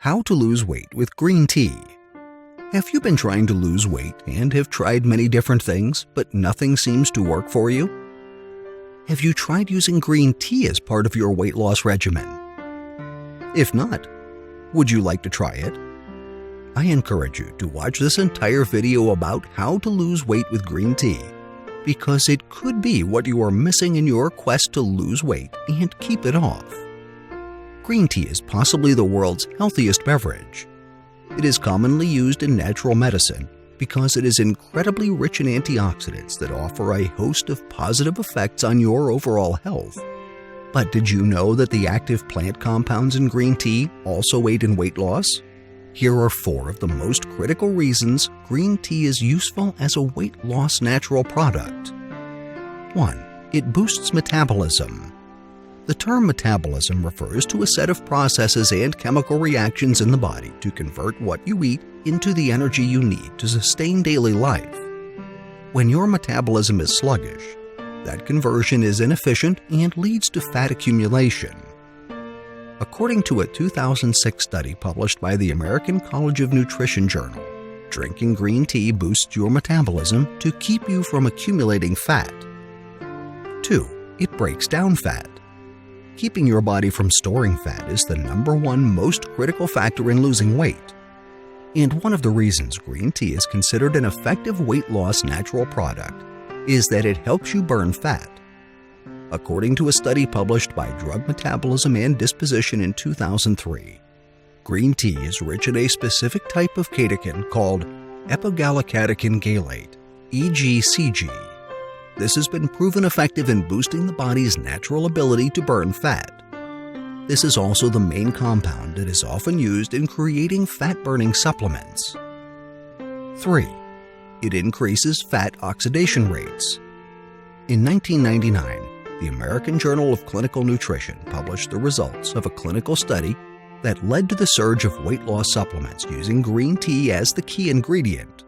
How to lose weight with green tea. Have you been trying to lose weight and have tried many different things, but nothing seems to work for you? Have you tried using green tea as part of your weight loss regimen? If not, would you like to try it? I encourage you to watch this entire video about how to lose weight with green tea, because it could be what you are missing in your quest to lose weight and keep it off. Green tea is possibly the world's healthiest beverage. It is commonly used in natural medicine because it is incredibly rich in antioxidants that offer a host of positive effects on your overall health. But did you know that the active plant compounds in green tea also aid in weight loss? Here are 4 of the most critical reasons green tea is useful as a weight loss natural product. 1. It boosts metabolism. The term metabolism refers to a set of processes and chemical reactions in the body to convert what you eat into the energy you need to sustain daily life. When your metabolism is sluggish, that conversion is inefficient and leads to fat accumulation. According to a 2006 study published by the American College of Nutrition Journal, drinking green tea boosts your metabolism to keep you from accumulating fat. 2. It breaks down fat. Keeping your body from storing fat is the #1 most critical factor in losing weight. And one of the reasons green tea is considered an effective weight loss natural product is that it helps you burn fat. According to a study published by Drug Metabolism and Disposition in 2003, green tea is rich in a specific type of catechin called epigallocatechin gallate, EGCG. This has been proven effective in boosting the body's natural ability to burn fat. This is also the main compound that is often used in creating fat-burning supplements. 3. It increases fat oxidation rates. In 1999, the American Journal of Clinical Nutrition published the results of a clinical study that led to the surge of weight loss supplements using green tea as the key ingredient.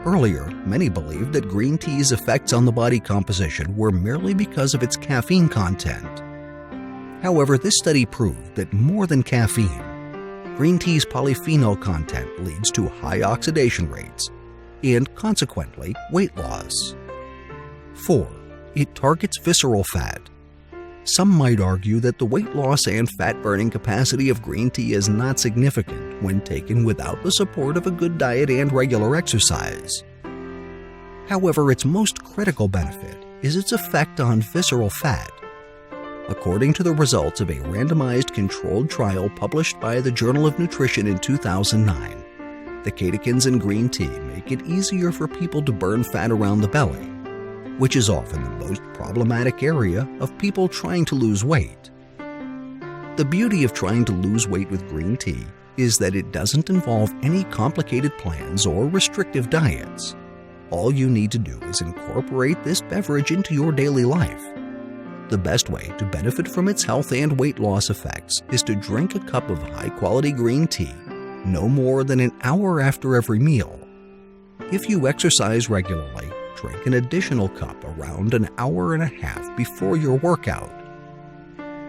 Earlier, many believed that green tea's effects on the body composition were merely because of its caffeine content. However, this study proved that more than caffeine, green tea's polyphenol content leads to high oxidation rates and, consequently, weight loss. 4. It targets visceral fat. Some might argue that the weight loss and fat-burning capacity of green tea is not significant when taken without the support of a good diet and regular exercise. However, its most critical benefit is its effect on visceral fat. According to the results of a randomized controlled trial published by the Journal of Nutrition in 2009, the catechins in green tea make it easier for people to burn fat around the belly, which is often the most problematic area of people trying to lose weight. The beauty of trying to lose weight with green tea is that it doesn't involve any complicated plans or restrictive diets. All you need to do is incorporate this beverage into your daily life. The best way to benefit from its health and weight loss effects is to drink a cup of high-quality green tea no more than an hour after every meal. If you exercise regularly, drink an additional cup around an hour and a half before your workout.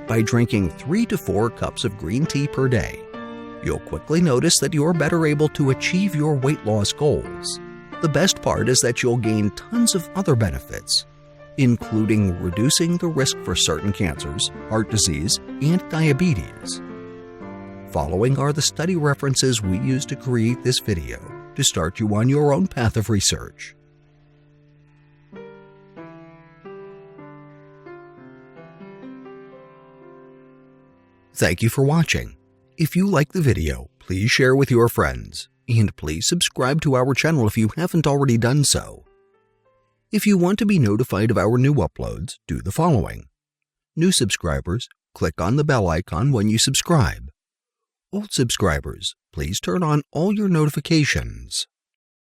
By drinking 3 to 4 cups of green tea per day, you'll quickly notice that you're better able to achieve your weight loss goals. The best part is that you'll gain tons of other benefits, including reducing the risk for certain cancers, heart disease, and diabetes. Following are the study references we used to create this video to start you on your own path of research. Thank you for watching. If you like the video, please share with your friends, and please subscribe to our channel if you haven't already done so. If you want to be notified of our new uploads, do the following. New subscribers, click on the bell icon when you subscribe. Old subscribers, please turn on all your notifications.